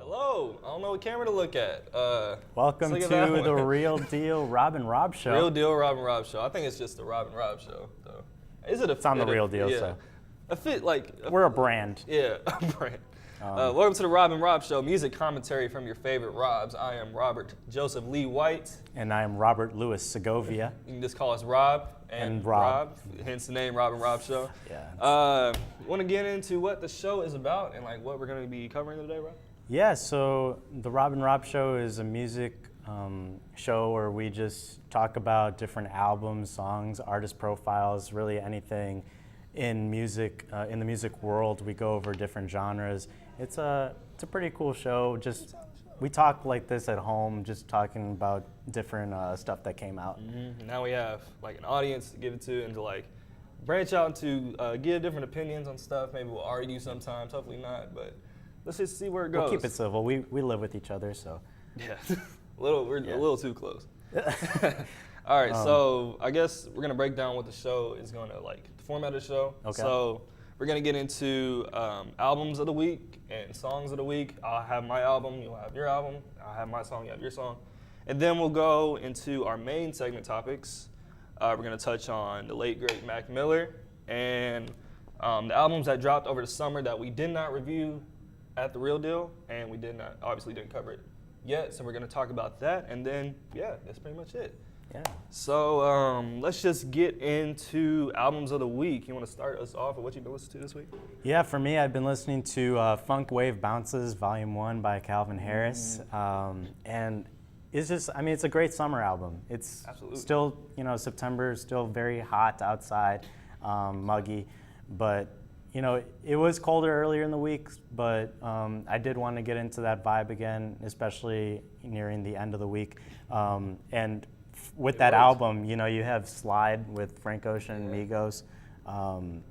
Hello. I don't know what camera to look at. Welcome let's to look at that the one. Real Deal Rob and Rob Show. Real Deal Rob and Rob Show. I think it's just the Rob and Rob Show, though. Is it a? It's on the Real Deal, yeah. so. A fit like. We're a brand. Yeah, a brand. Welcome to the Rob and Rob Show, music commentary from your favorite Robs. I am Robert Joseph Lee White. And I am Robert Louis Segovia. You can just call us Rob And Rob. hence the name Rob and Rob Show. Yeah. Want to get into what the show is about and like what we're going to be covering today, Rob? Yeah, so the Rob and Rob Show is a music show where we just talk about different albums, songs, artist profiles, really anything in music, in the music world. We go over different genres. It's a pretty cool show. Just we talk like this at home, just talking about different stuff that came out. Mm-hmm. Now we have like an audience to give it to and to like branch out and to give different opinions on stuff. Maybe we'll argue sometimes, hopefully not, but let's just see where it goes. We'll keep it civil. We live with each other, so. Yeah, we're a little too close. All right, so I guess we're gonna break down what the show is gonna like, the format of the show. Okay. So we're gonna get into albums of the week and songs of the week. I'll have my album, you'll have your album. I'll have my song, you have your song. And then we'll go into our main segment topics. We're gonna touch on the late great Mac Miller and the albums that dropped over the summer that we did not review at The Real Deal, and we obviously didn't cover it yet, so we're gonna talk about that, and then, yeah, that's pretty much it. Yeah. So let's just get into albums of the week. You wanna start us off with what you've been listening to this week? Yeah, for me, I've been listening to Funk Wave Bounces, Volume 1 by Calvin Harris, and it's just, I mean, it's a great summer album. It's Absolutely. still, September is still very hot outside, muggy, but it was colder earlier in the week, but I did want to get into that vibe again, especially nearing the end of the week. And with that album, you have Slide with Frank Ocean and Migos,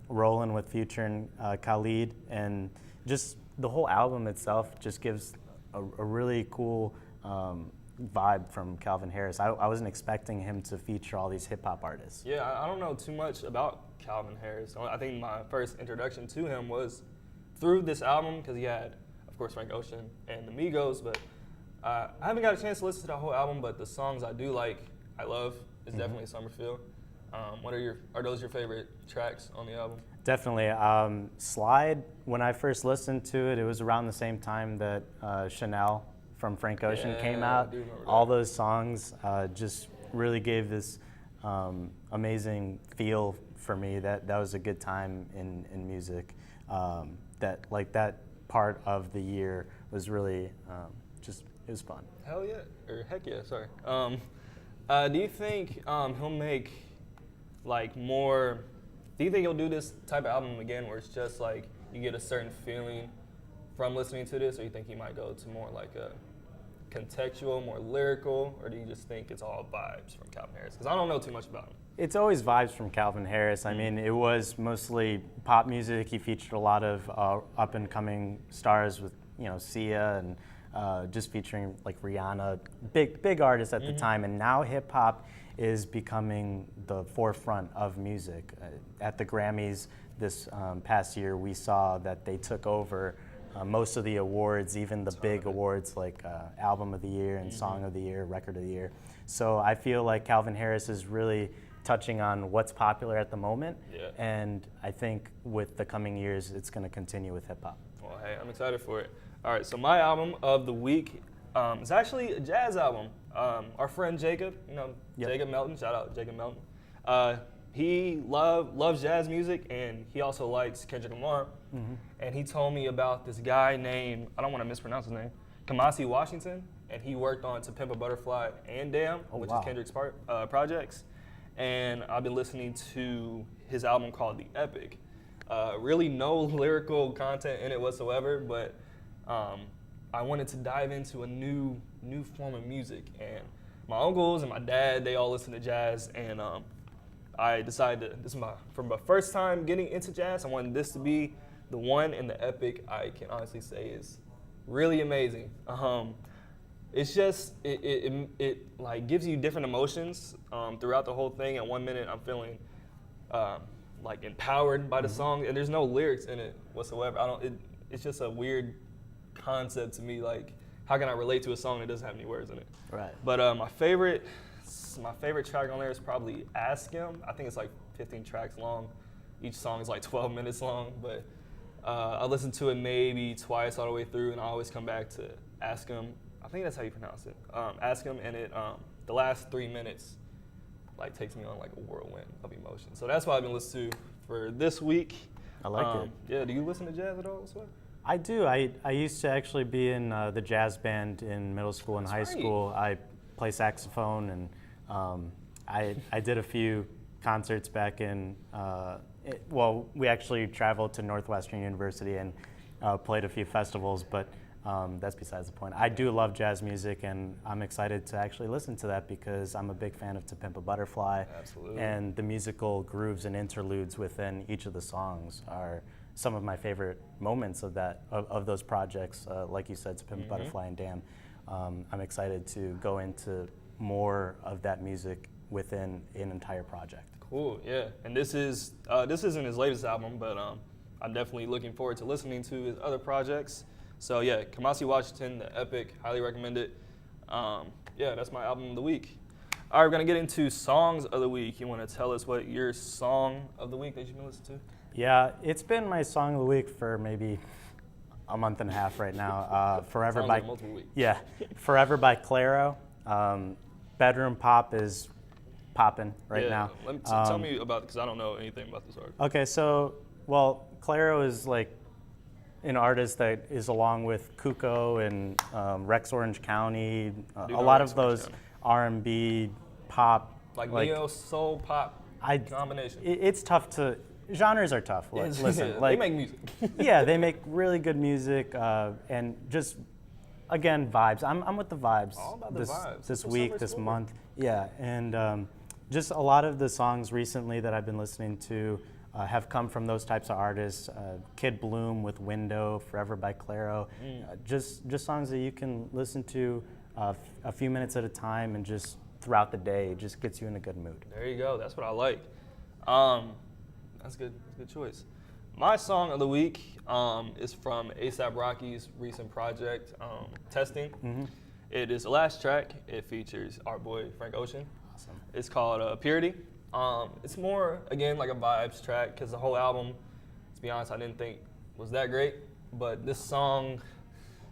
Rollin' with Future and Khalid, and just the whole album itself just gives a really cool vibe from Calvin Harris. I wasn't expecting him to feature all these hip hop artists. Yeah, I don't know too much about Calvin Harris. I think my first introduction to him was through this album because he had, of course, Frank Ocean and the Migos, but I haven't got a chance to listen to the whole album, but the songs I do like, I love. It's definitely Summer Feel. Are those your favorite tracks on the album? Definitely. Slide, when I first listened to it, it was around the same time that Chanel from Frank Ocean came out. I do remember all that. those songs just really gave this amazing feel for me. That was a good time in music. That part of the year was really it was fun. Hell yeah, or heck yeah, sorry. Do you think he'll make like more, do you think he'll do this type of album again where it's just like you get a certain feeling from listening to this, or you think he might go to more like a contextual, more lyrical, or do you just think it's all vibes from Calvin Harris? Because I don't know too much about him. It's always vibes from Calvin Harris. I mean, it was mostly pop music. He featured a lot of up-and-coming stars with, Sia and just featuring like Rihanna, big artists at the time. And now hip-hop is becoming the forefront of music. At the Grammys this past year, we saw that they took over most of the awards, even the big awards like Album of the Year and Song of the Year, Record of the Year. So I feel like Calvin Harris is really touching on what's popular at the moment. Yeah. And I think with the coming years, it's going to continue with hip hop. Well, hey, I'm excited for it. All right, so my album of the week is actually a jazz album. Our friend Jacob, Jacob Melton, shout out Jacob Melton. He loves jazz music, and he also likes Kendrick Lamar. And he told me about this guy named, I don't want to mispronounce his name, Kamasi Washington, and he worked on To Pimp a Butterfly and Damn, which is Kendrick's projects. And I've been listening to his album called The Epic. Really no lyrical content in it whatsoever, but I wanted to dive into a new form of music. And my uncles and my dad, they all listen to jazz, and I decided that for my first time getting into jazz, I wanted this to be the one, and The Epic, I can honestly say, is really amazing. It's just, it like gives you different emotions throughout the whole thing. At 1 minute, I'm feeling like empowered by the song, and there's no lyrics in it whatsoever. It's just a weird concept to me. Like, how can I relate to a song that doesn't have any words in it? Right. But my favorite track on there is probably Ask Him. I think it's like 15 tracks long. Each song is like 12 minutes long, but I listen to it maybe twice all the way through, and I always come back to Ask Him. I think that's how you pronounce it. Ask Him, and it the last 3 minutes like takes me on like a whirlwind of emotion. So that's what I've been listening to for this week. I like it. Yeah, do you listen to jazz at all? What? I do. I used to actually be in the jazz band in middle school and high school. I play saxophone, and I did a few concerts back in, we actually traveled to Northwestern University and played a few festivals, but that's besides the point. I do love jazz music, and I'm excited to actually listen to that because I'm a big fan of To Pimp a Butterfly. Absolutely. And the musical grooves and interludes within each of the songs are some of my favorite moments of those projects. Like you said, To Pimp a Butterfly and Damn. I'm excited to go into more of that music within an entire project. Cool, yeah. And this isn't his latest album, but I'm definitely looking forward to listening to his other projects. So yeah, Kamasi Washington, the Epic, highly recommend it. Yeah, that's my album of the week. All right, we're gonna get into songs of the week. You wanna tell us what your song of the week that you've been listening to? Yeah, it's been my song of the week for maybe a month and a half right now. Forever Sounds by like multiple weeks. Yeah, Forever by Clairo. Bedroom Pop is popping right now. Tell me about it, because I don't know anything about this artist. Okay, so Clairo is like an artist that is along with Kuko and Rex Orange County, a lot of those R&B pop, like neo soul pop combination. It's tough to. Genres are tough. Listen, they make music. Yeah, they make really good music, and just again vibes. I'm with the vibes. All about the vibes. This week, this month. Yeah, and just a lot of the songs recently that I've been listening to have come from those types of artists. Kid Bloom with Window, Forever by Clairo. Just songs that you can listen to a few minutes at a time and just throughout the day. It just gets you in a good mood. There you go. That's what I like. That's good. That's a good choice. My song of the week is from A$AP Rocky's recent project, Testing. Mm-hmm. It is the last track. It features our boy Frank Ocean. Awesome. It's called Purity. It's more, again, like a vibes track, because the whole album, to be honest, I didn't think was that great. But this song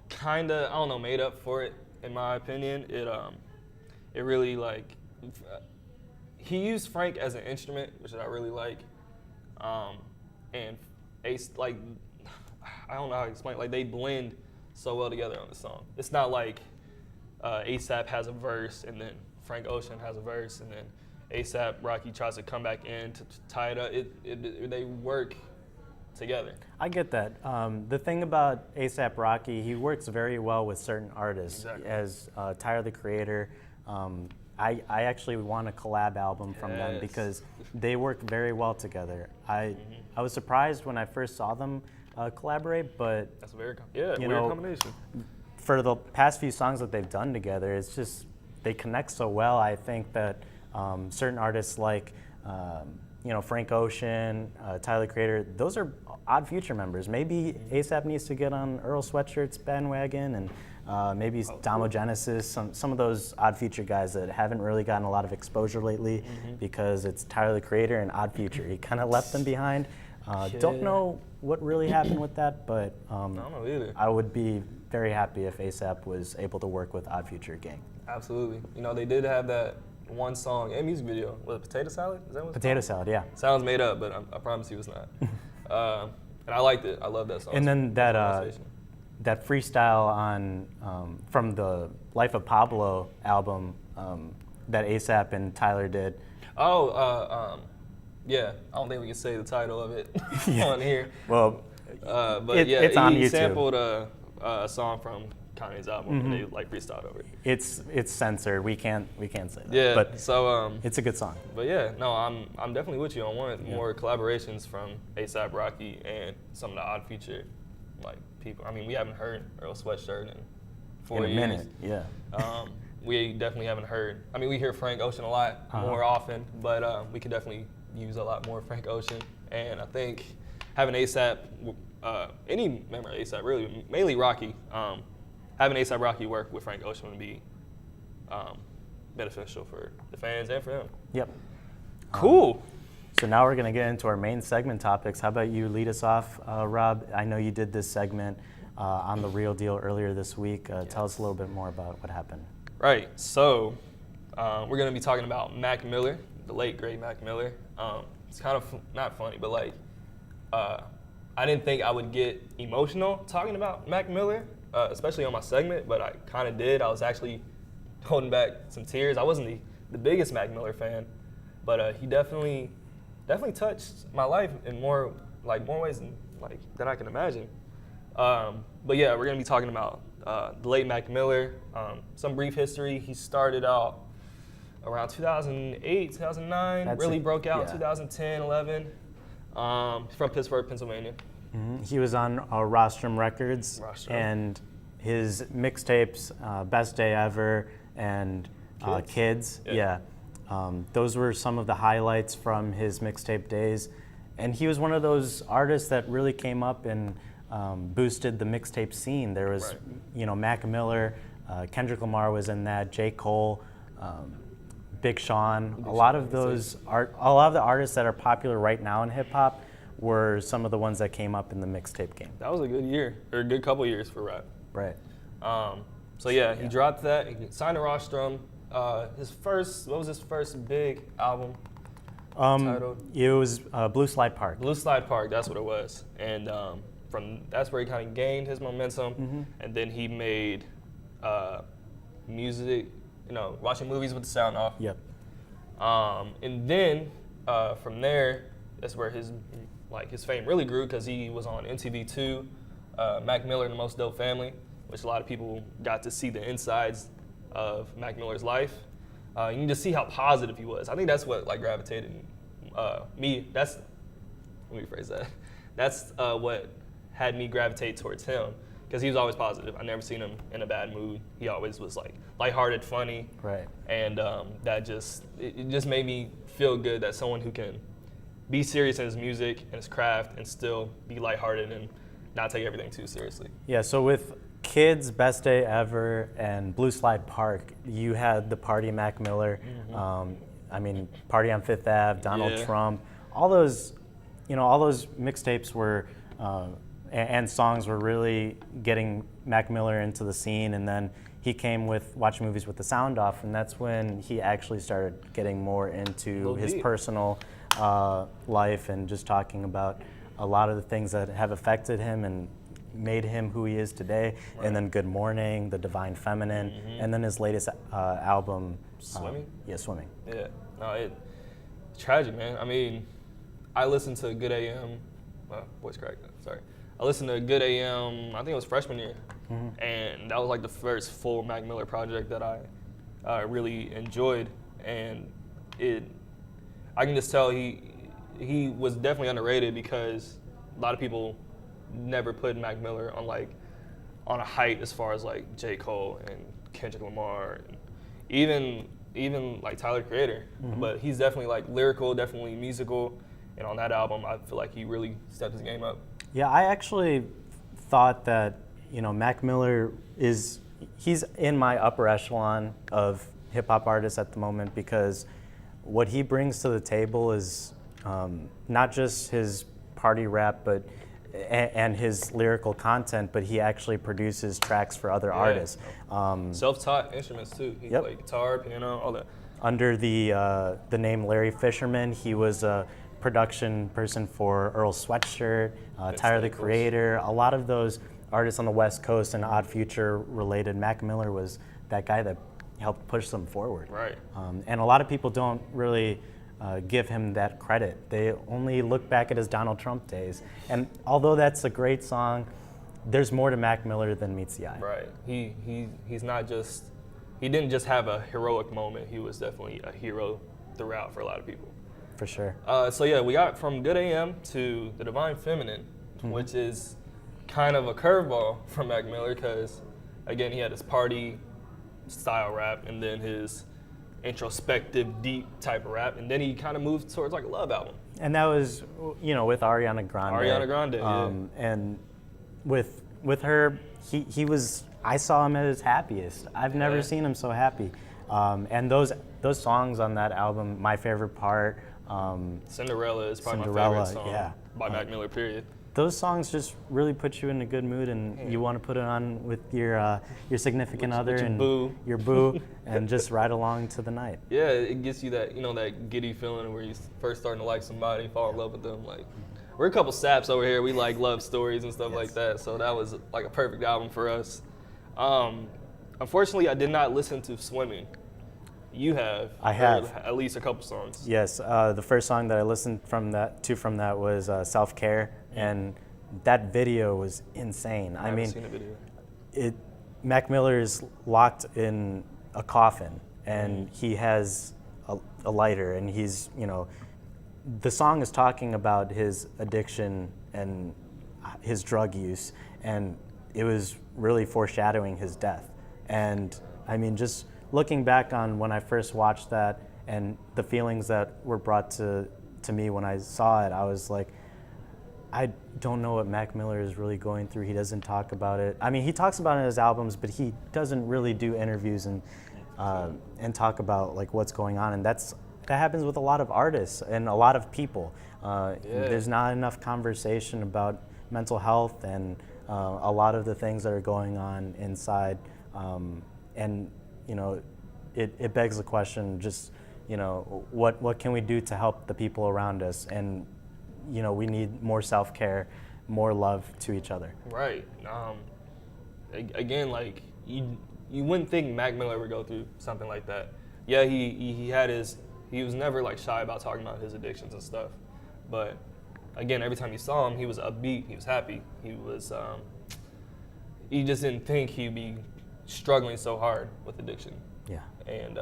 kind of, I don't know, made up for it, in my opinion. It really, like, he used Frank as an instrument, which I really like. And Ace, like, I don't know how to explain it. Like, they blend so well together on the song. It's not like A$AP has a verse and then Frank Ocean has a verse and then A$AP Rocky tries to come back in to tie it up. They work together. I get that. The thing about A$AP Rocky, he works very well with certain artists. Exactly. As Tyler, the Creator, I actually want a collab album from them because they work very well together. I was surprised when I first saw them collaborate, but that's a weird combination. For the past few songs that they've done together, it's just they connect so well. I think that certain artists like Frank Ocean, Tyler, the Creator, those are Odd Future members. Maybe A$AP needs to get on Earl Sweatshirt's bandwagon, and maybe Damo Genesis, some of those Odd Future guys that haven't really gotten a lot of exposure lately because it's Tyler, the Creator, and Odd Future. He kind of left them behind. Don't know what really happened with that, but I don't know either. I would be very happy if A$AP was able to work with Odd Future Gang. Absolutely. They did have that one song and music video. Was it Potato Salad? Is that what it's Potato called? Salad, yeah. Sounds made up, but I promise you it's not. And I liked it. I love that song. And then that freestyle on from the Life of Pablo album that A$AP and Tyler did. Yeah. I don't think we can say the title of it on here. Well, but it's on YouTube. He sampled a song from Kanye's album and they like freestyled over it. It's censored. We can't say that. Yeah. But so it's a good song. But yeah, no, I'm definitely with you on one. More collaborations from A$AP Rocky and some of the Odd Future people. I mean, we haven't heard Earl Sweatshirt in 4 years. In a minute, yeah. We definitely haven't heard. I mean, we hear Frank Ocean a lot more often, but we could definitely use a lot more Frank Ocean. And I think having A$AP any member of ASAP, really, mainly Rocky. Having ASAP Rocky work with Frank Ocean would be beneficial for the fans and for him. Yep. Cool. So now we're going to get into our main segment topics. How about you lead us off, Rob? I know you did this segment on The Real Deal earlier this week. Tell us a little bit more about what happened. Right. So we're going to be talking about Mac Miller, the late, great Mac Miller. It's kind of not funny, but like I didn't think I would get emotional talking about Mac Miller, especially on my segment, but I kind of did. I was actually holding back some tears. I wasn't the biggest Mac Miller fan, but he definitely touched my life in more ways than I can imagine. But yeah, we're gonna be talking about the late Mac Miller. Some brief history. He started out around 2008, 2009. Really broke out in 2010, 11. He's from Pittsburgh, Pennsylvania. Mm-hmm. He was on Rostrum Records, and his mixtapes, Best Day Ever and Kids. Yeah. Those were some of the highlights from his mixtape days. And he was one of those artists that really came up and boosted the mixtape scene. There was, Mac Miller, Kendrick Lamar was in that, J. Cole, Big Sean. A lot of the artists that are popular right now in hip hop were some of the ones that came up in the mixtape game. That was a good year, or a good couple years for rap. Right. He dropped that. He signed to Rostrum. What was his first big album titled? It was Blue Slide Park. Blue Slide Park, that's what it was. And that's where he kind of gained his momentum. Mm-hmm. And then he made music, watching movies with the sound off. Yep. And then from there, that's where his fame really grew, because he was on MTV2, Mac Miller and the Most Dope Family, which a lot of people got to see the insides of Mac Miller's life. You can just see how positive he was. I think that's what gravitated me. Let me rephrase that. That's what had me gravitate towards him, because he was always positive. I never seen him in a bad mood. He always was lighthearted, funny. Right. And it just made me feel good that someone who can be serious in his music and his craft and still be lighthearted and not take everything too seriously. Yeah. So with Kids, Best Day Ever, and Blue Slide Park, you had the Party Mac Miller. Mm-hmm. Party on Fifth Ave, Donald Trump. All those mixtapes were and songs were really getting Mac Miller into the scene. And then he came with Watch Movies with the Sound Off, and that's when he actually started getting more into his personal life and just talking about a lot of the things that have affected him and made him who he is today. Right. And then Good Morning, The Divine Feminine, mm-hmm. and then his latest album, Swimming? Swimming. Yeah, no, it's tragic, man. I listened to Good AM, voice crack, sorry. I listened to Good AM, I think it was freshman year, mm-hmm. and that was the first full Mac Miller project that I really enjoyed, and I can just tell he was definitely underrated, because a lot of people never put Mac Miller on a height as far as J. Cole and Kendrick Lamar, and even Tyler, Creator. Mm-hmm. But he's definitely lyrical, definitely musical, and on that album I feel like he really stepped his game up. Yeah, I actually thought that Mac Miller he's in my upper echelon of hip hop artists at the moment, because what he brings to the table is not just his party rap, but and his lyrical content, but he actually produces tracks for other artists. Self-taught instruments too. He played guitar, piano, all that. Under the name Larry Fisherman, he was a production person for Earl Sweatshirt, Tyler the Creator. A lot of those artists on the West Coast and Odd Future related. Mac Miller was that guy that helped push them forward. Right. And a lot of people don't really give him that credit. They only look back at his Donald Trump days. And although that's a great song, there's more to Mac Miller than meets the eye. Right. He's not just, he didn't just have a heroic moment. He was definitely a hero throughout for a lot of people. For sure. We got from Good AM to The Divine Feminine, mm-hmm. which is kind of a curveball from Mac Miller, because again, he had his party style rap and then his introspective, deep type of rap, and then he kind of moved towards like a love album. And that was, with Ariana Grande. Ariana Grande, yeah. And with her, he was. I saw him at his happiest. I've never seen him so happy. And those songs on that album, my favorite part. Cinderella is probably my favorite song yeah. by Mac Miller. Period. Those songs just really put you in a good mood, and you want to put it on with your significant other your and boo. your boo, and just ride along to the night. Yeah, it gets you that that giddy feeling where you first starting to like somebody, fall in love with them. Like, we're a couple saps over here. We like love stories and stuff like that. So that was like a perfect album for us. Unfortunately, I did not listen to Swimming. You have. I have. At least a couple songs. Yes, the first song that I listened from that was Self Care, and that video was insane. I haven't seen the video. Mac Miller is locked in a coffin, and he has a lighter, and he's, the song is talking about his addiction and his drug use, and it was really foreshadowing his death. And I mean, just looking back on when I first watched that and the feelings that were brought to me when I saw it, I was like, I don't know what Mac Miller is really going through. He doesn't talk about it. I mean, he talks about it in his albums, but he doesn't really do interviews and talk about like what's going on. And that happens with a lot of artists and a lot of people. There's not enough conversation about mental health and a lot of the things that are going on inside. It begs the question, just, what can we do to help the people around us? And, we need more self-care, more love to each other. Right. Again, like, you wouldn't think Mac Miller would go through something like that. Yeah, he was never like shy about talking about his addictions and stuff. But again, every time you saw him, he was upbeat, he was happy. He was, you just didn't think he'd be struggling so hard with addiction. Yeah. And,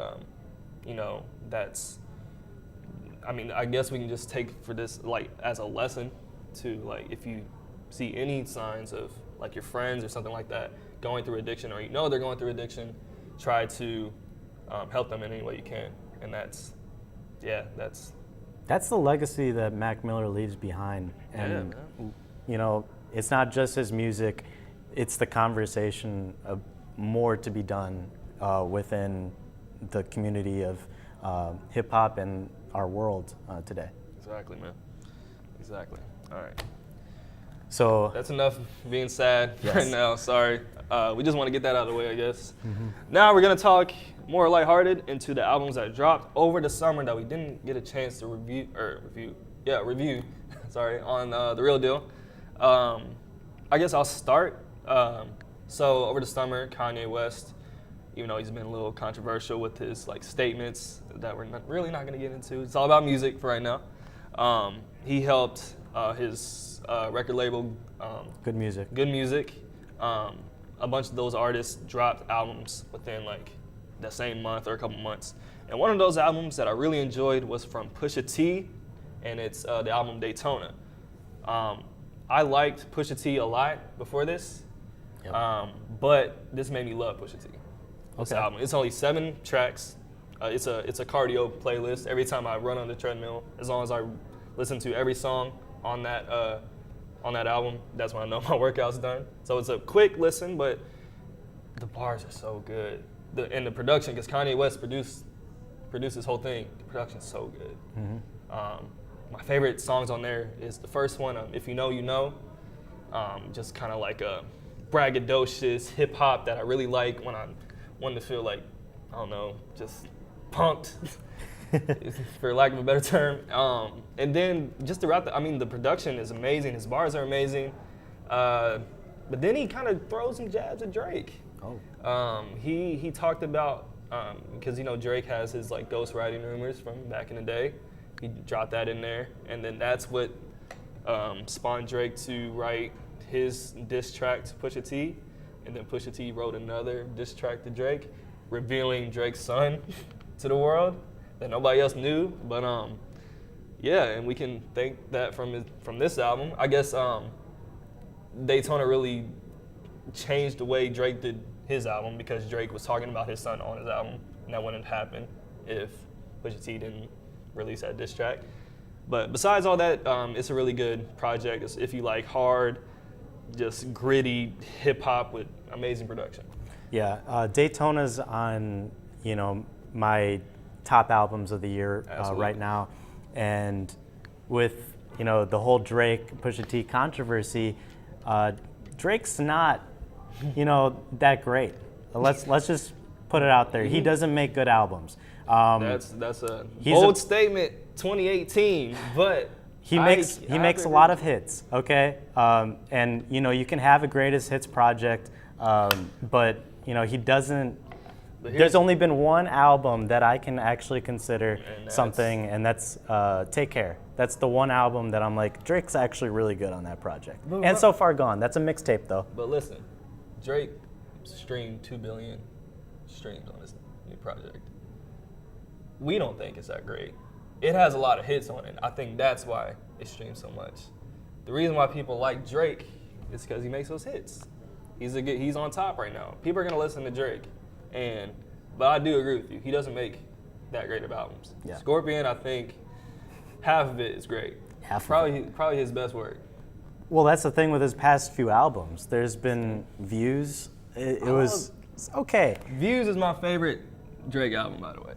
I guess we can just take for this, like, as a lesson to, like, if you see any signs of, like, your friends or something like that going through addiction, or they're going through addiction, try to help them in any way you can. And that's the legacy that Mac Miller leaves behind. And, it's not just his music, it's the conversation of more to be done within the community of hip hop and our world today. Exactly, man. Exactly. All right. So that's enough being sad right now. Sorry. We just want to get that out of the way, I guess. Mm-hmm. Now we're gonna talk more lighthearted into the albums that dropped over the summer that we didn't get a chance to review. Sorry, on The Real Deal. I guess I'll start. So over the summer, Kanye West, even though he's been a little controversial with his like statements that we're really not going to get into. It's all about music for right now. He helped his record label, Good Music. Good Music. A bunch of those artists dropped albums within like the same month or a couple months. And one of those albums that I really enjoyed was from Pusha T, and it's the album Daytona. I liked Pusha T a lot before this, but this made me love Pusha T. This album. It's only 7 tracks. It's a cardio playlist. Every time I run on the treadmill, as long as I listen to every song on that album, that's when I know my workout's done. So it's a quick listen, but the bars are so good. And the production, because Kanye West produced this whole thing. The production's so good. Mm-hmm. My favorite songs on there is the first one, If You Know, You Know. Just kind of like a braggadocious hip hop that I really like when I want to feel like, I don't know, just punked, for lack of a better term. And then just throughout the production is amazing. His bars are amazing. But then he kind of throws some jabs at Drake. He talked about, because Drake has his like ghostwriting rumors from back in the day. He dropped that in there, and then that's what spawned Drake to write his diss track to Pusha T, and then Pusha T wrote another diss track to Drake, revealing Drake's son to the world that nobody else knew. But and we can thank that from this album. I guess Daytona really changed the way Drake did his album, because Drake was talking about his son on his album, and that wouldn't happen if Pusha T didn't release that diss track. But besides all that, it's a really good project. If you like hard, just gritty hip hop with amazing production. Yeah, Daytona's on, my top albums of the year right now. And with, the whole Drake, Pusha T controversy, Drake's not, that great. Let's just put it out there. He doesn't make good albums. That's a bold statement, 2018, but he makes a lot of hits, okay? And you can have a greatest hits project, but he doesn't. There's only been one album that I can actually consider something, and that's Take Care. That's the one album that I'm like, Drake's actually really good on that project. And So Far Gone. That's a mixtape though. But listen, Drake streamed 2 billion streams on this new project. We don't think it's that great. It has a lot of hits on it. I think that's why it streams so much. The reason why people like Drake is because he makes those hits. He's on top right now. People are gonna listen to Drake, but I do agree with you. He doesn't make that great of albums. Yeah. Scorpion, I think half of it is great. Probably his best work. Well, that's the thing with his past few albums. There's been Views. It was okay. Views is my favorite Drake album, by the way.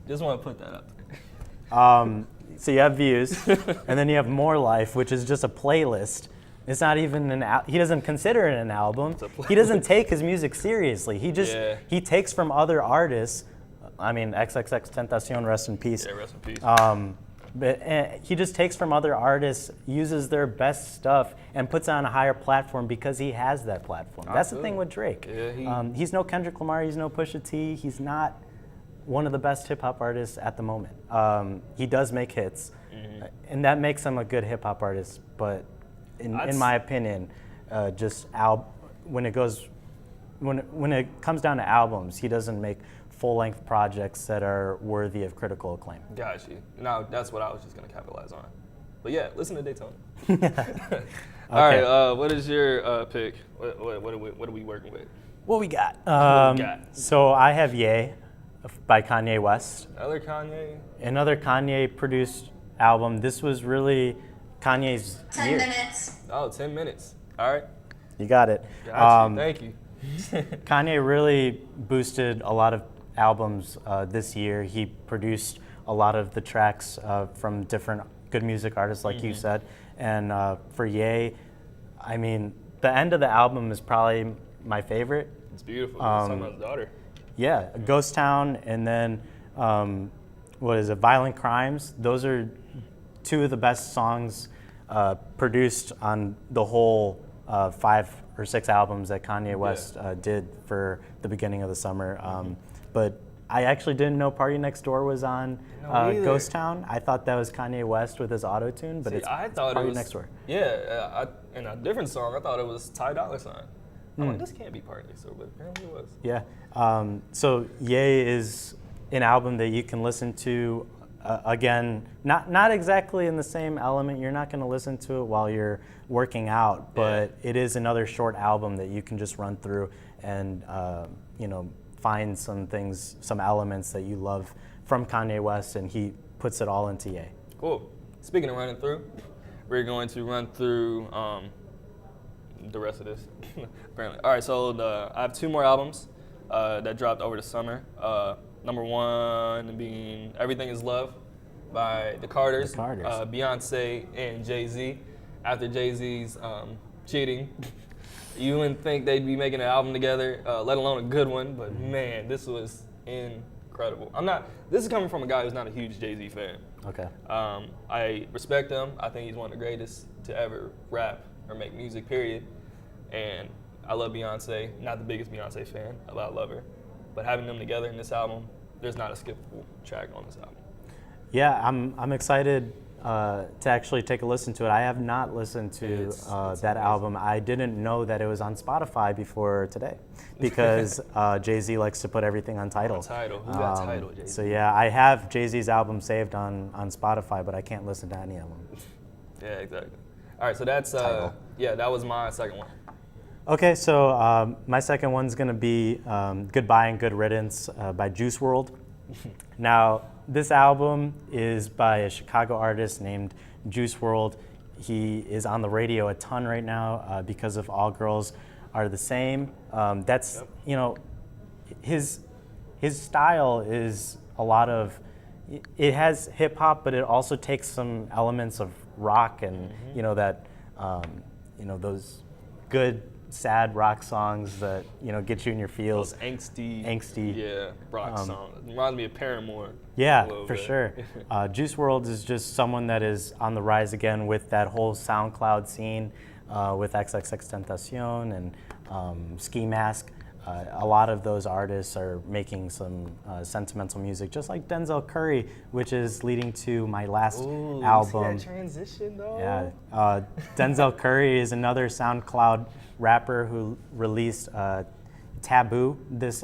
Just want to put that up there. So you have Views, and then you have More Life, which is just a playlist. It's not even he doesn't consider it an album. He doesn't take his music seriously. He takes from other artists. I mean, XXXTentacion, rest in peace. Yeah, rest in peace. But he just takes from other artists, uses their best stuff, and puts it on a higher platform because he has that platform. That's the thing with Drake. Yeah, he's no Kendrick Lamar. He's no Pusha T. He's not one of the best hip hop artists at the moment. He does make hits, and that makes him a good hip hop artist. But in my opinion, when it comes down to albums, he doesn't make full-length projects that are worthy of critical acclaim. Got you. Now that's what I was just gonna capitalize on. But yeah, listen to Daytona. All right. What is your pick? What are we working with? What we got? So I have Ye by Kanye West. Another Kanye produced album. This was really Kanye's 10 minutes. Oh, 10 minutes. All right. You got it. Got you. Thank you. Kanye really boosted a lot of albums this year. He produced a lot of the tracks from different good music artists, like you said. And for Ye, I mean, the end of the album is probably my favorite. It's beautiful. It's someone's daughter. Yeah, Ghost Town, and then Violent Crimes. Those are two of the best songs produced on the whole 5 or 6 albums that Kanye West did for the beginning of the summer. But I actually didn't know Party Next Door was on Ghost Town. I thought that was Kanye West with his auto-tune, but it's Party Next Door. Yeah, in a different song, I thought it was Ty Dolla $ign. I'm like, this can't be Party Next Door, but apparently it was. Yeah. So Ye is an album that you can listen to, again, not exactly in the same element. You're not going to listen to it while you're working out, but it is another short album that you can just run through and, find some elements that you love from Kanye West, and he puts it all into Ye. Cool. Speaking of running through, we're going to run through the rest of this, apparently. All right, so I have 2 more albums that dropped over the summer. Number 1 being Everything Is Love by the Carters. Beyonce and Jay-Z. After Jay-Z's cheating, you wouldn't think they'd be making an album together, let alone a good one, but man, this was incredible. This is coming from a guy who's not a huge Jay-Z fan. Okay. I respect him. I think he's one of the greatest to ever rap or make music, period. And I love Beyonce. Not the biggest Beyonce fan, but I love her. But having them together in this album, there's not a skippable track on this album. Yeah, I'm excited to actually take a listen to it. I have not listened to that album. I didn't know that it was on Spotify before today because Jay-Z likes to put everything on Tidal. Who got Tidal, Jay-Z? So yeah, I have Jay-Z's album saved on Spotify, but I can't listen to any of them. Yeah, exactly. All right, so that's that was my second one. Okay, so my second one's gonna be Goodbye and Good Riddance by Juice WRLD. Now, this album is by a Chicago artist named Juice WRLD. He is on the radio a ton right now because of All Girls Are the Same. That's, you know, his style is a lot of, it has hip hop, but it also takes some elements of rock and, you know, that, you know, those good, sad rock songs that, you know, get you in your feels. Those angsty. Yeah, rock songs. Reminds me of Paramore. Yeah, for sure. Juice WRLD is just someone that is on the rise again with that whole SoundCloud scene with XXXTentacion and Ski Mask. A lot of those artists are making some sentimental music, just like Denzel Curry, which is leading to my last album. You see that transition, though? Yeah. Denzel Curry is another SoundCloud rapper who released Taboo this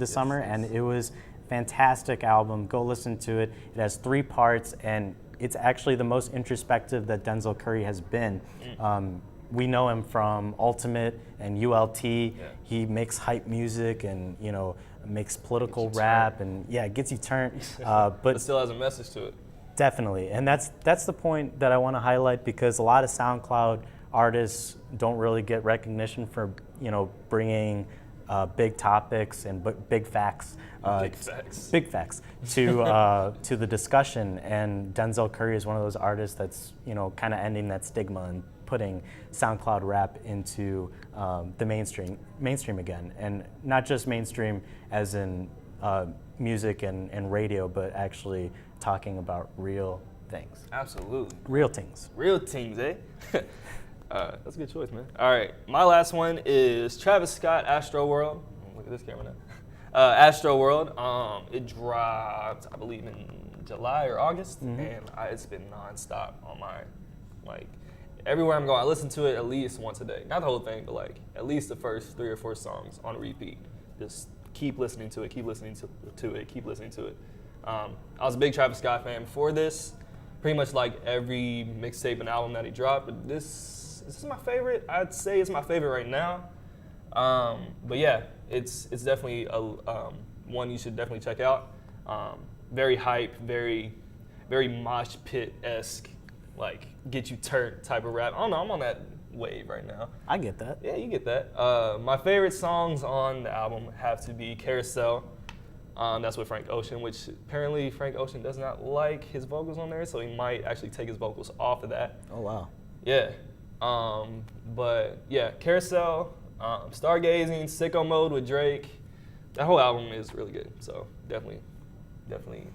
summer, and it was a fantastic album. Go listen to it. It has 3 parts, and it's actually the most introspective that Denzel Curry has been. We know him from Ultimate and ULT. Yeah. He makes hype music and, you know, makes political rap and gets you turned. But it still has a message to it. Definitely, and that's the point that I want to highlight, because a lot of SoundCloud artists don't really get recognition for, you know, bringing big topics and big facts. Big facts to the discussion. And Denzel Curry is one of those artists that's, you know, kind of ending that stigma and putting SoundCloud rap into the mainstream again, and not just mainstream as in music and radio, but actually talking about real things. Absolutely. Real things. Real things, eh? That's a good choice, man. All right, my last one is Travis Scott, Astroworld. Look at this camera now. Astroworld. It dropped, I believe, in July or August, and it's been nonstop on my, like, everywhere I'm going, I listen to it at least once a day. Not the whole thing, but like at least the first 3 or 4 songs on repeat. Just keep listening to it, keep listening to it, keep listening to it. I was a big Travis Scott fan before this. Pretty much like every mixtape and album that he dropped. But this is my favorite. I'd say it's my favorite right now. But yeah, it's definitely one you should definitely check out. Very hype, very mosh pit-esque, like get you turned type of rap. I don't know, I'm on that wave right now. I get that. Yeah, you get that. My favorite songs on the album have to be Carousel. That's with Frank Ocean, which apparently Frank Ocean does not like his vocals on there, so he might actually take his vocals off of that. Oh, wow. Yeah. But yeah, Carousel, Stargazing, Sicko Mode with Drake. That whole album is really good, so definitely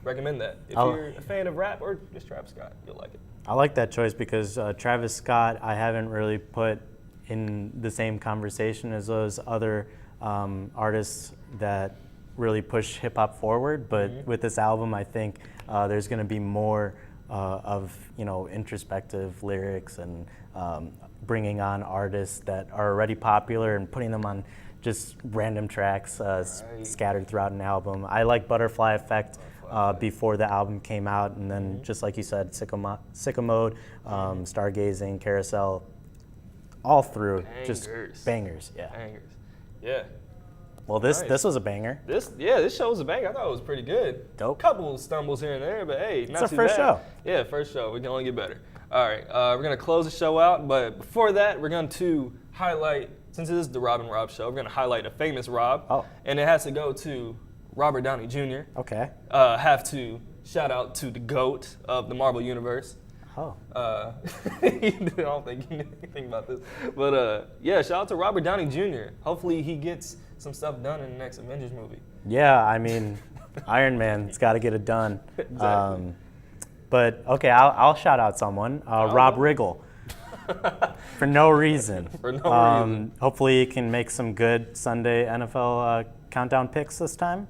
recommend that. If you're a fan of rap or just Travis Scott, you'll like it. I like that choice because Travis Scott I haven't really put in the same conversation as those other artists that really push hip hop forward. But with this album, I think there's going to be more of, you know, introspective lyrics and bringing on artists that are already popular and putting them on just random tracks scattered throughout an album. I like Butterfly Effect before the album came out, and then just like you said, Sicko Mode, Stargazing, Carousel, all through just bangers. Yeah. Bangers. Yeah. Well, this was a banger. This show was a banger. I thought it was pretty good. Dope. Couple stumbles here and there, but hey, not too bad. It's our first show. Yeah, first show. We can only get better. All right, we're gonna close the show out, but before that, we're going to highlight, since this is the Rob and Rob show, we're gonna highlight a famous Rob. Oh. And it has to go to Robert Downey Jr. Okay. Have to shout out to the GOAT of the Marvel Universe. Oh. I don't think you knew anything about this. But yeah, shout out to Robert Downey Jr. Hopefully he gets some stuff done in the next Avengers movie. Yeah, I mean, Iron Man's got to get it done. Exactly. But okay, I'll shout out someone, Rob Riggle. For no reason. For no reason. Hopefully he can make some good Sunday NFL countdown picks this time.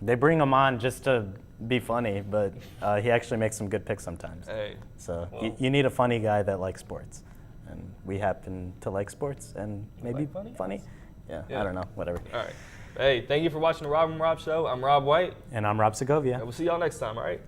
They bring him on just to be funny, but he actually makes some good picks sometimes. Hey. So you need a funny guy that likes sports. And we happen to like sports and maybe like funny. Yeah, I don't know, whatever. All right. Hey, thank you for watching the Rob and Rob show. I'm Rob White. And I'm Rob Segovia. And we'll see y'all next time, all right?